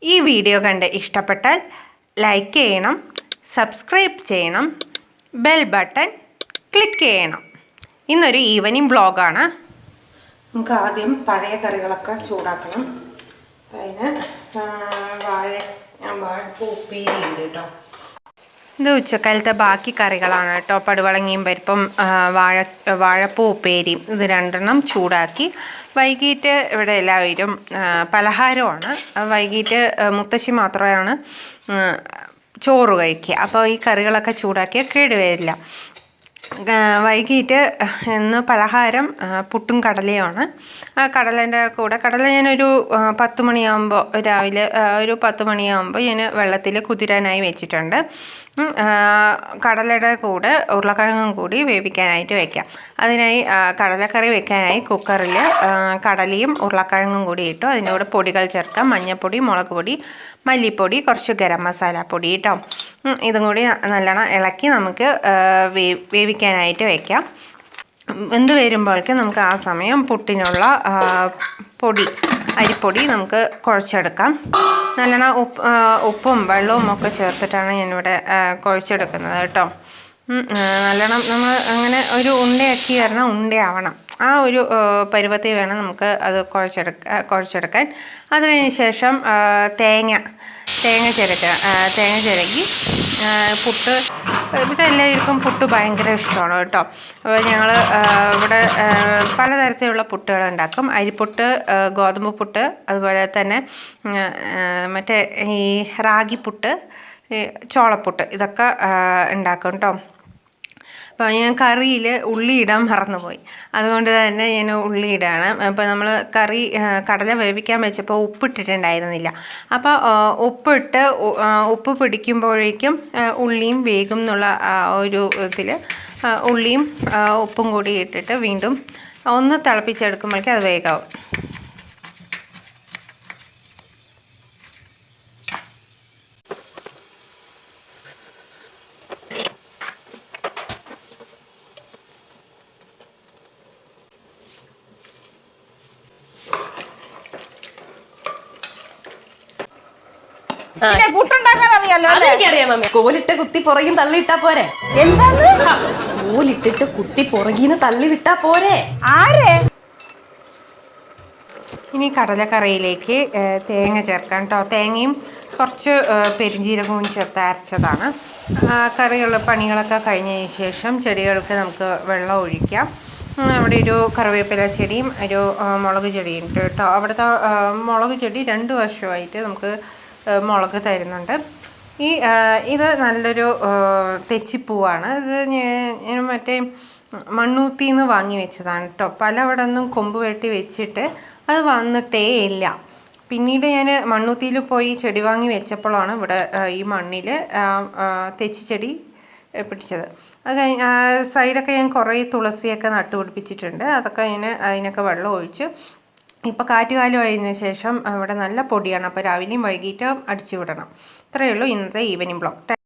ഈ വീഡിയോ കണ്ട് ഇഷ്ടപ്പെട്ടാൽ ലൈക്ക് ചെയ്യണം, സബ്സ്ക്രൈബ് ചെയ്യണം, ബെൽ ബട്ടൺ ക്ലിക്ക് ചെയ്യണം. ഇന്നൊരു ഈവനിങ് വ്ളോഗാണ്. നമുക്ക് ആദ്യം പഴയ കറികളൊക്കെ ചൂടാക്കണം. അതിന് വാഴപ്പൂ ഉപ്പേരി ഉണ്ട് കേട്ടോ. ഇത് ഉച്ചക്കാലത്തെ ബാക്കി കറികളാണ് കേട്ടോ. പടുവളങ്ങിയും പരിപ്പും വാഴപ്പൂ ഉപ്പേരിയും ഇത് രണ്ടെണ്ണം ചൂടാക്കി. വൈകിട്ട് ഇവിടെ എല്ലാവരും പലഹാരമാണ്. വൈകിട്ട് മുത്തശ്ശി മാത്രമാണ് ചോറ് കഴിക്കുക. അപ്പോൾ ഈ കറികളൊക്കെ ചൂടാക്കിയാൽ കേടുവരില്ല. വൈകിട്ട് ഇന്ന് പലഹാരം പുട്ടും കടലയുമാണ്. കടലേൻ്റെ കൂടെ കടല ഞാനൊരു 10 മണിയാകുമ്പോൾ രാവിലെ ഒരു 10 മണിയാകുമ്പോൾ ഞാൻ വെള്ളത്തിൽ കുതിരാനായി വെച്ചിട്ടുണ്ട്. കടലയുടെ കൂടെ ഉരുളക്കിഴങ്ങും കൂടി വേവിക്കാനായിട്ട് വെക്കാം. അതിനായി കടലക്കറി വെക്കാനായി കുക്കറിൽ കടലയും ഉരുളക്കിഴങ്ങും കൂടി ഇട്ടു. അതിൻ്റെ കൂടെ പൊടികൾ ചേർക്കാം. മഞ്ഞൾപ്പൊടി, മുളക് പൊടി, മല്ലിപ്പൊടി, കുറച്ച് ഗരം മസാല പൊടി ഇട്ടോ. ഇതും കൂടി നല്ലോണം ഇളക്കി നമുക്ക് വേവിക്കാനായിട്ട് വെക്കാം. വെന്ത് വരുമ്പോഴേക്കും നമുക്ക് ആ സമയം പുട്ടിനുള്ള അരിപ്പൊടി നമുക്ക് കുഴച്ചെടുക്കാം. നല്ലോണം ഉപ്പും വെള്ളവും ഒക്കെ ചേർത്തിട്ടാണ് ഞാനിവിടെ കുഴച്ചെടുക്കുന്നത് കേട്ടോ. നല്ലോണം നമ്മൾ അങ്ങനെ ഒരു ഉണ്ടയാക്കി വരണം, ഉണ്ടയാവണം. ആ ഒരു പരുവത്തിൽ വേണം നമുക്ക് അത് കുഴച്ചെടുക്കാൻ. അത് കഴിഞ്ഞ ശേഷം തേങ്ങ ചിരകി പുട്ട്. ഇവിടെ എല്ലാവർക്കും പുട്ട് ഭയങ്കര ഇഷ്ടമാണ് കേട്ടോ. അപ്പോൾ ഞങ്ങൾ ഇവിടെ പലതരത്തിലുള്ള പുട്ടുകൾ ഉണ്ടാക്കും. അരിപ്പുട്ട്, ഗോതമ്പ് പുട്ട്, അതുപോലെ തന്നെ മറ്റേ ഈ റാഗിപ്പുട്ട്, ചോളപ്പുട്ട്, ഇതൊക്കെ ഉണ്ടാക്കും കേട്ടോ. അപ്പോൾ ഞാൻ കറിയിൽ ഉള്ളി ഇടാൻ മറന്നുപോയി. അതുകൊണ്ട് തന്നെ ഞാൻ ഉള്ളി ഇടാണ്. അപ്പോൾ നമ്മൾ കടല വേവിക്കാൻ വെച്ചപ്പോൾ ഉപ്പിട്ടിട്ടുണ്ടായിരുന്നില്ല. അപ്പോൾ ഉപ്പ് പിടിക്കുമ്പോഴേക്കും ഉള്ളിയും വേഗം എന്നുള്ള ഒരു ഇതിൽ ഉള്ളിയും ഉപ്പും കൂടി ഇട്ടിട്ട് വീണ്ടും ഒന്ന് തിളപ്പിച്ചെടുക്കുമ്പോഴേക്കും അത് വേഗമാവും. കോലിട്ട് കുത്തി പുറകിൽ തള്ളിയിട്ടാ പോരെ? എന്താണ് കോലിട്ടിട്ട് കുത്തി പുറകിന്ന് തള്ളിവിട്ടാ പോരെ? ആരെ? ഇനി കടലക്കറിയിലേക്ക് തേങ്ങ ചേർക്കാം കേട്ടോ. തേങ്ങയും കുറച്ച് പെരിഞ്ജീരകവും ചേർത്ത് അരച്ചതാണ്. കറിയുള്ള പണികളൊക്കെ കഴിഞ്ഞതിന് ശേഷം ചെടികൾക്ക് നമുക്ക് വെള്ളം ഒഴിക്കാം. അവിടെ ഒരു കറിവേപ്പില ചെടിയും ഒരു മുളക് ചെടിയും ഉണ്ട് കേട്ടോ. അവിടുത്തെ മുളക് ചെടി 2 വർഷമായിട്ട് നമുക്ക് മുളക് തരുന്നുണ്ട്. ഇത് നല്ലൊരു തെച്ചിപ്പൂവാണ്. ഇത് ഞാൻ മറ്റേ മണ്ണൂത്തിന്ന് വാങ്ങി വെച്ചതാണ് കേട്ടോ. പലവിടെ നിന്നും കൊമ്പ് വെട്ടി വെച്ചിട്ട് അത് വന്നിട്ടേ ഇല്ല. പിന്നീട് ഞാൻ മണ്ണൂത്തിയിൽ പോയി ചെടി വാങ്ങി വെച്ചപ്പോഴാണ് ഇവിടെ ഈ മണ്ണിൽ തെച്ചിച്ചെടി പിടിച്ചത്. അത് കഴിഞ്ഞ് സൈഡൊക്കെ ഞാൻ കുറേ തുളസിയൊക്കെ നട്ടുപിടിപ്പിച്ചിട്ടുണ്ട്. അതൊക്കെ അതിനൊക്കെ വെള്ളം ഒഴിച്ച്. ഇപ്പോൾ കാറ്റുകാലം ആയതിനു ശേഷം ഇവിടെ നല്ല പൊടിയാണ്. അപ്പോൾ രാവിലെയും വൈകിട്ടും അടിച്ചു വിടണം. ഇത്രയേ ഉള്ളൂ ഇന്നത്തെ ഈവനിങ് ബ്ലോഗ്.